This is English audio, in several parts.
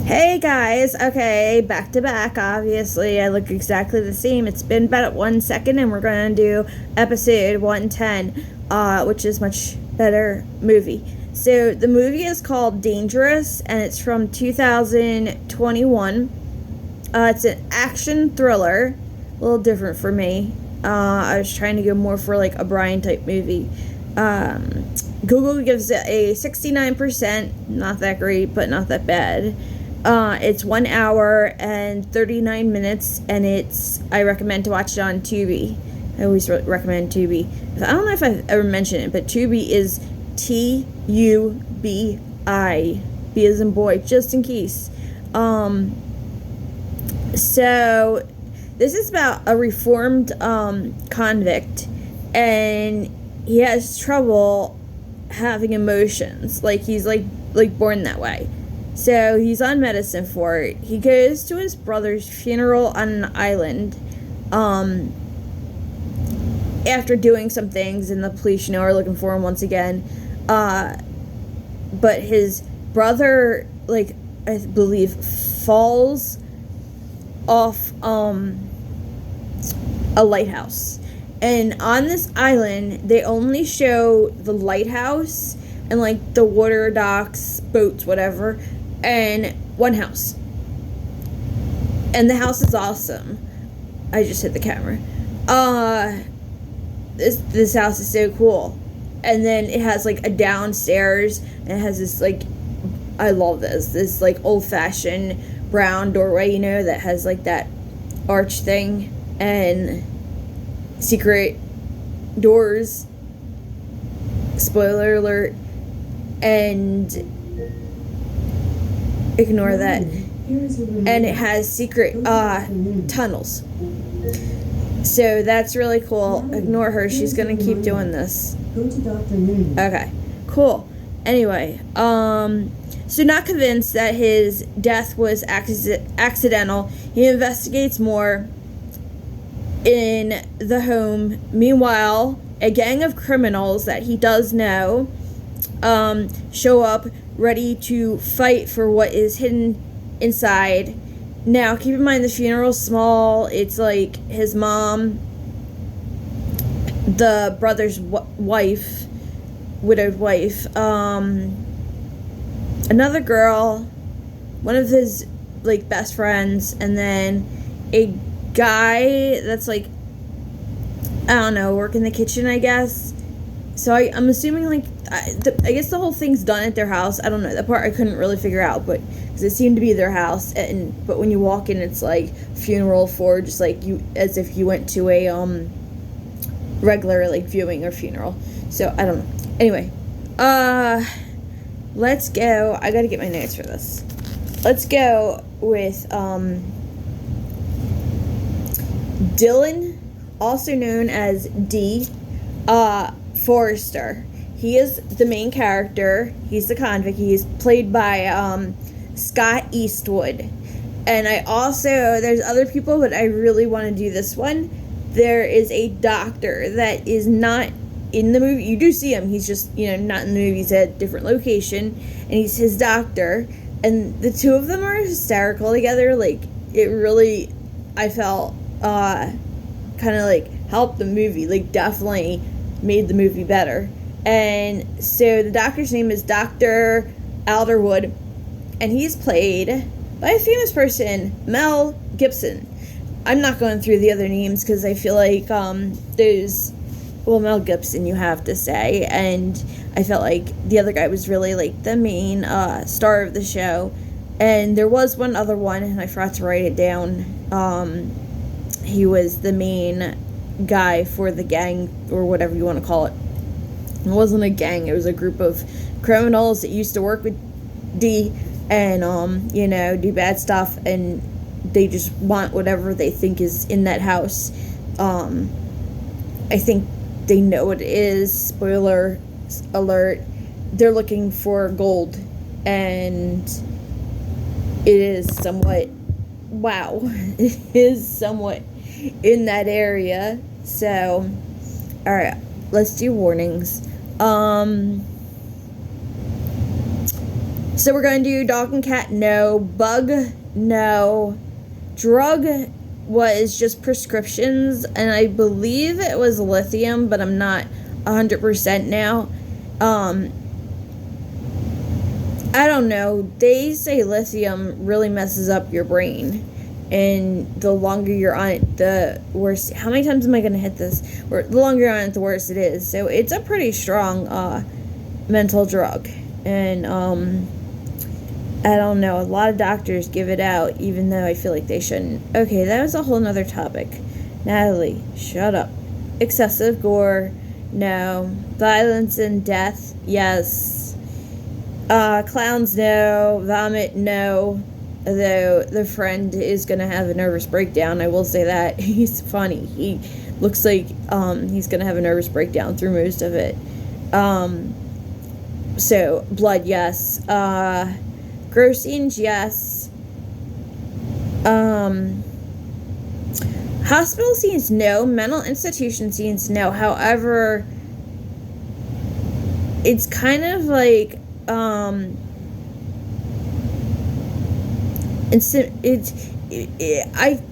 Hey guys, okay, back to back. Obviously, I look exactly the same. It's been about 1 second, and we're gonna do episode 110, which is much better movie. So the movie is called Dangerous, and it's from 2021. It's an action thriller, a little different for me. I was trying to go more for like a Brian type movie. Google gives it a 69%, not that great, but not that bad. It's 1 hour and 39 minutes, and I recommend to watch it on Tubi. I always recommend Tubi. I don't know if I've ever mentioned it, but Tubi is Tubi. B as in boy, just in case. So this is about a reformed convict, and he has trouble having emotions. Like he's like born that way. So he's on medicine for it. He goes to his brother's funeral on an island after doing some things, and the police, are looking for him once again. But his brother, I believe, falls off a lighthouse. And on this island, they only show the lighthouse and, the water docks, boats, whatever, and one house. And the house is awesome. I just hit the camera. This house is so cool. And then it has, a downstairs, and it has this, I love this old-fashioned brown doorway, that has, that arch thing, and secret doors. Spoiler alert. And ignore that. And it has secret tunnels. So that's really cool. Ignore her. She's gonna keep doing this. Okay, cool. Anyway, so not convinced that his death was accidental, he investigates more in the home. Meanwhile, a gang of criminals that he does know show up, ready to fight for what is hidden inside. Now, keep in mind the funeral's small. It's his mom, the brother's wife, widowed wife, another girl, one of his best friends, and then a guy that's I don't know, work in the kitchen, I guess. So I'm assuming I guess the whole thing's done at their house. I don't know, that part I couldn't really figure out, but because it seemed to be their house, but when you walk in, it's funeral for just you, as if you went to a regular viewing or funeral. So I don't know. Anyway, let's go. I gotta get my notes for this. Let's go with Dylan, also known as D. Forrester. He is the main character. He's the convict. He's played by Scott Eastwood. And there's other people, but I really want to do this one. There is a doctor that is not in the movie. You do see him. He's just, not in the movie. He's at a different location. And he's his doctor. And the two of them are hysterical together. It really, I felt, kind of helped the movie. Definitely made the movie better. And so the doctor's name is Dr. Alderwood, and he's played by a famous person, Mel Gibson. I'm not going through the other names because I feel Mel Gibson, you have to say, and I felt the other guy was really the main star of the show. And there was one other one, and I forgot to write it down. He was the main guy for the gang, or whatever you want to call it. It wasn't a gang, it was a group of criminals that used to work with D and do bad stuff, and they just want whatever they think is in that house. I think they know what it is. Spoiler alert. They're looking for gold, and it is somewhat in that area. So, alright, let's do warnings. So we're going to do dog and cat, no. Bug, no. Drug was just prescriptions, and I believe it was lithium, but I'm not 100% now. I don't know. They say lithium really messes up your brain, and the longer you're on it, the worse. How many times am I going to hit this? Or the longer you're on it, the worse it is. So it's a pretty strong mental drug, and I don't know. A lot of doctors give it out, even though I feel like they shouldn't. Okay, that was a whole nother topic. Natalee, shut up. Excessive gore, no. Violence and death, yes. Clowns, no. Vomit, no. Though the friend is gonna have a nervous breakdown, I will say that. He's funny. He looks like he's gonna have a nervous breakdown through most of it. So blood, yes. Gross scenes, yes. Hospital scenes, no. Mental institution scenes, no. However, it's kind of like I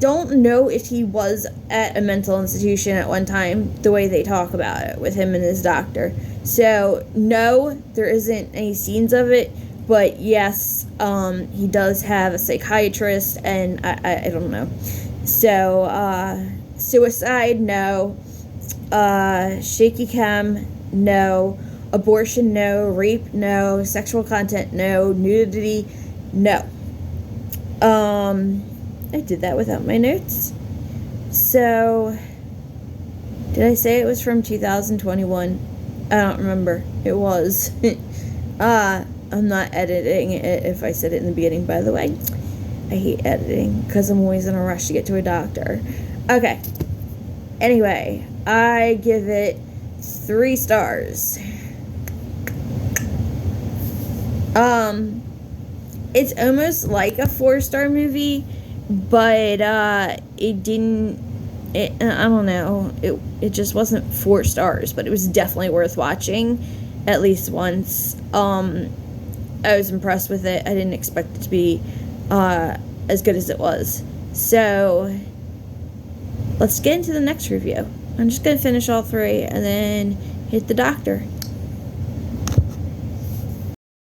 don't know if he was at a mental institution at one time, the way they talk about it with him and his doctor. So no, there isn't any scenes of it, but yes, he does have a psychiatrist, and I don't know. So suicide, no. Shaky cam, no. Abortion, no. Rape, no. Sexual content, no. Nudity, no. I did that without my notes. So, did I say it was from 2021? I don't remember. It was. I'm not editing it if I said it in the beginning, by the way. I hate editing because I'm always in a rush to get to a doctor. Okay. Anyway, I give it 3 stars. It's almost like a 4-star movie, but it didn't. I don't know. It just wasn't 4 stars, but it was definitely worth watching at least once. I was impressed with it. I didn't expect it to be as good as it was. So let's get into the next review. I'm just gonna finish all 3 and then hit the doctor.